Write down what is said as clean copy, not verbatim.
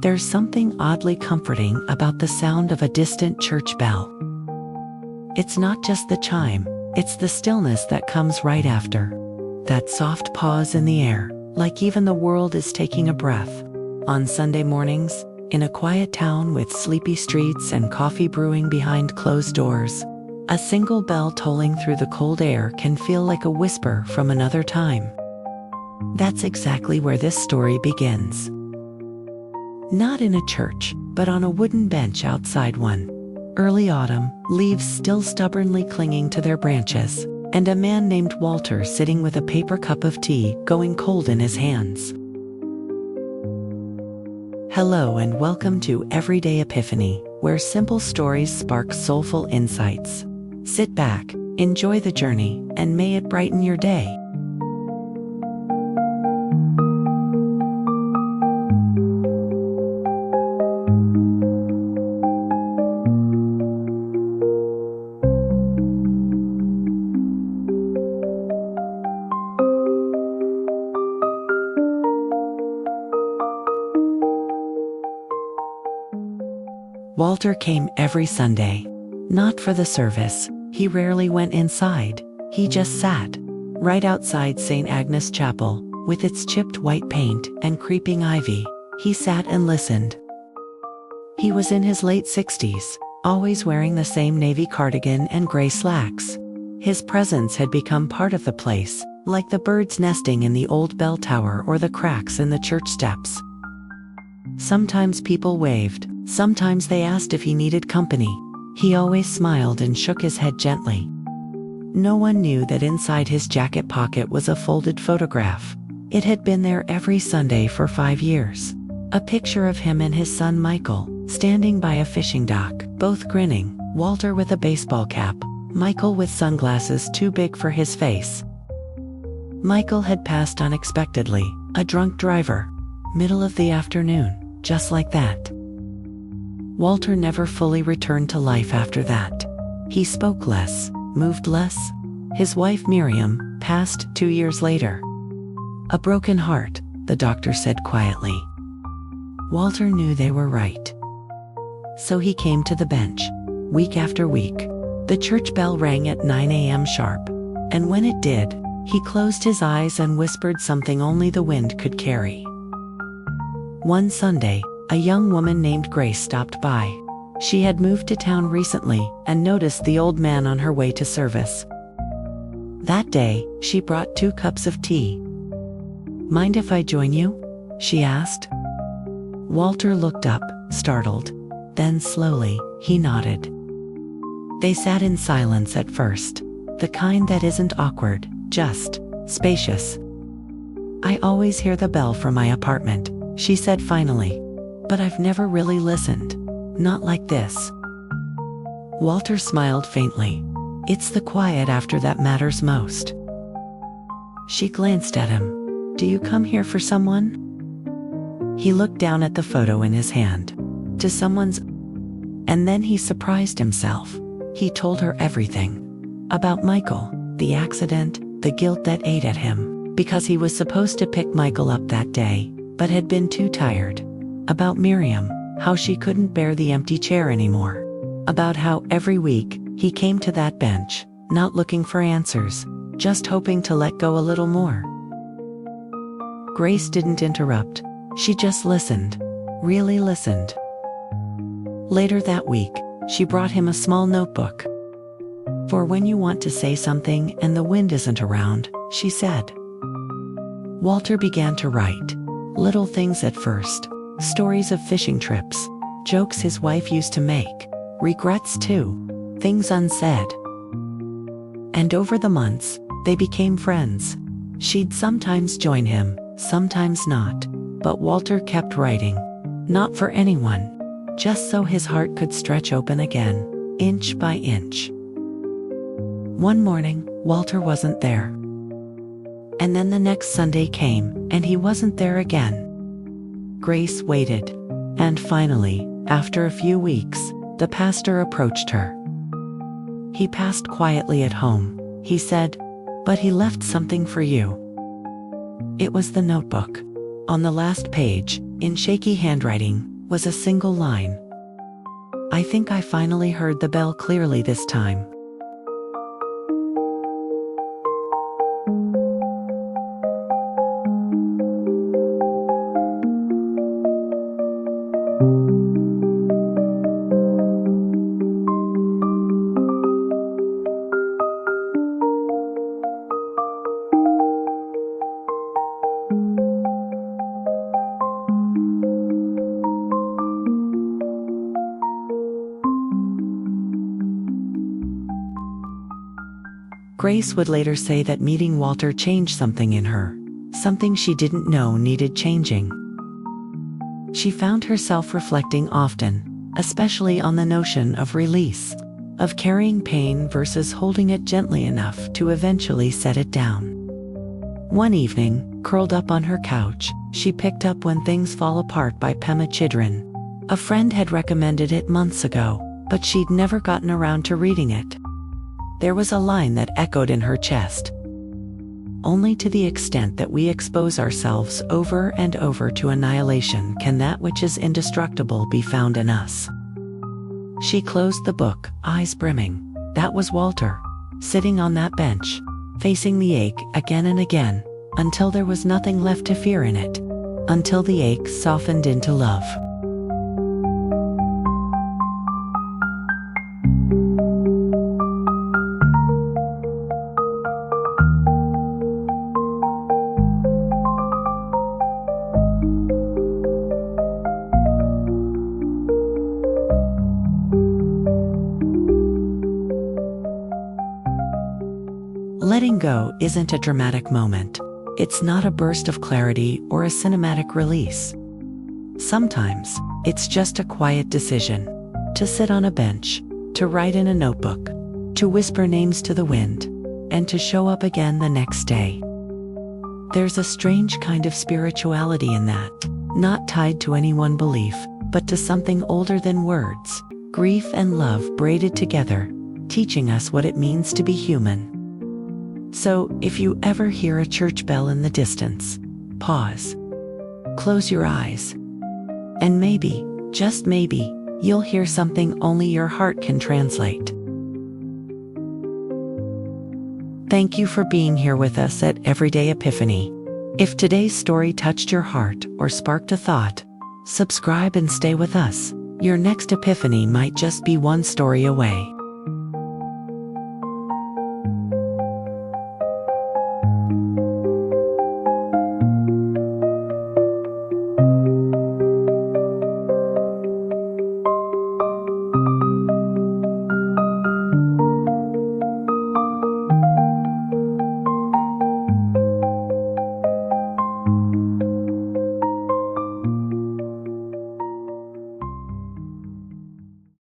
There's something oddly comforting about the sound of a distant church bell. It's not just the chime, it's the stillness that comes right after. That soft pause in the air, like even the world is taking a breath. On Sunday mornings, in a quiet town with sleepy streets and coffee brewing behind closed doors, a single bell tolling through the cold air can feel like a whisper from another time. That's exactly where this story begins. Not in a church, but on a wooden bench outside one. Early autumn, leaves still stubbornly clinging to their branches, and a man named Walter sitting with a paper cup of tea going cold in his hands. Hello and welcome to Everyday Epiphany, where simple stories spark soulful insights. Sit back, enjoy the journey, and may it brighten your day. Walter came every Sunday. Not for the service, he rarely went inside, he just sat, right outside St. Agnes Chapel, with its chipped white paint and creeping ivy. He sat and listened. He was in his late 60s, always wearing the same navy cardigan and gray slacks. His presence had become part of the place, like the birds nesting in the old bell tower or the cracks in the church steps. Sometimes people waved, sometimes they asked if he needed company. He always smiled and shook his head gently. No one knew that inside his jacket pocket was a folded photograph. It had been there every Sunday for 5 years. A picture of him and his son Michael, standing by a fishing dock, both grinning, Walter with a baseball cap, Michael with sunglasses too big for his face. Michael had passed unexpectedly, a drunk driver. Middle of the afternoon, just like that. Walter never fully returned to life after that. He spoke less, moved less. His wife Miriam passed 2 years later. A broken heart, the doctor said quietly. Walter knew they were right. So he came to the bench, week after week. The church bell rang at 9 a.m. sharp, and when it did, he closed his eyes and whispered something only the wind could carry. One Sunday, a young woman named Grace stopped by. She had moved to town recently and noticed the old man on her way to service. That day, she brought 2 cups of tea. "Mind if I join you?" she asked. Walter looked up, startled. Then slowly, he nodded. They sat in silence at first, the kind that isn't awkward, just spacious. "I always hear the bell from my apartment," she said finally. "But I've never really listened. Not like this." Walter smiled faintly. "It's the quiet after that matters most." She glanced at him. "Do you come here for someone?" He looked down at the photo in his hand. "To someone's..." And then he surprised himself. He told her everything. About Michael, the accident, the guilt that ate at him, because he was supposed to pick Michael up that day, but had been too tired. About Miriam, how she couldn't bear the empty chair anymore. About how every week, he came to that bench, not looking for answers, just hoping to let go a little more. Grace didn't interrupt. She just listened. Really listened. Later that week, she brought him a small notebook. "For when you want to say something and the wind isn't around," she said. Walter began to write. Little things at first. Stories of fishing trips, jokes his wife used to make, regrets too, things unsaid. And over the months, they became friends. She'd sometimes join him, sometimes not, but Walter kept writing. Not for anyone, just so his heart could stretch open again, inch by inch. One morning, Walter wasn't there. And then the next Sunday came, and he wasn't there again. Grace waited. And finally, after a few weeks, the pastor approached her. "He passed quietly at home," he said, "but he left something for you." It was the notebook. On the last page, in shaky handwriting, was a single line. I think I finally heard the bell clearly this time. Grace would later say that meeting Walter changed something in her, something she didn't know needed changing. She found herself reflecting often, especially on the notion of release, of carrying pain versus holding it gently enough to eventually set it down. One evening, curled up on her couch, she picked up When Things Fall Apart by Pema Chidran. A friend had recommended it months ago, but she'd never gotten around to reading it. There was a line that echoed in her chest. Only to the extent that we expose ourselves over and over to annihilation can that which is indestructible be found in us. She closed the book, eyes brimming. That was Walter, sitting on that bench, facing the ache again and again, until there was nothing left to fear in it, until the ache softened into love. Letting go isn't a dramatic moment. It's not a burst of clarity or a cinematic release. Sometimes, it's just a quiet decision. To sit on a bench, to write in a notebook, to whisper names to the wind, and to show up again the next day. There's a strange kind of spirituality in that, not tied to any one belief, but to something older than words, grief and love braided together, teaching us what it means to be human. So, if you ever hear a church bell in the distance, pause, close your eyes, and maybe, just maybe, you'll hear something only your heart can translate. Thank you for being here with us at Everyday Epiphany. If today's story touched your heart or sparked a thought, subscribe and stay with us. Your next epiphany might just be one story away.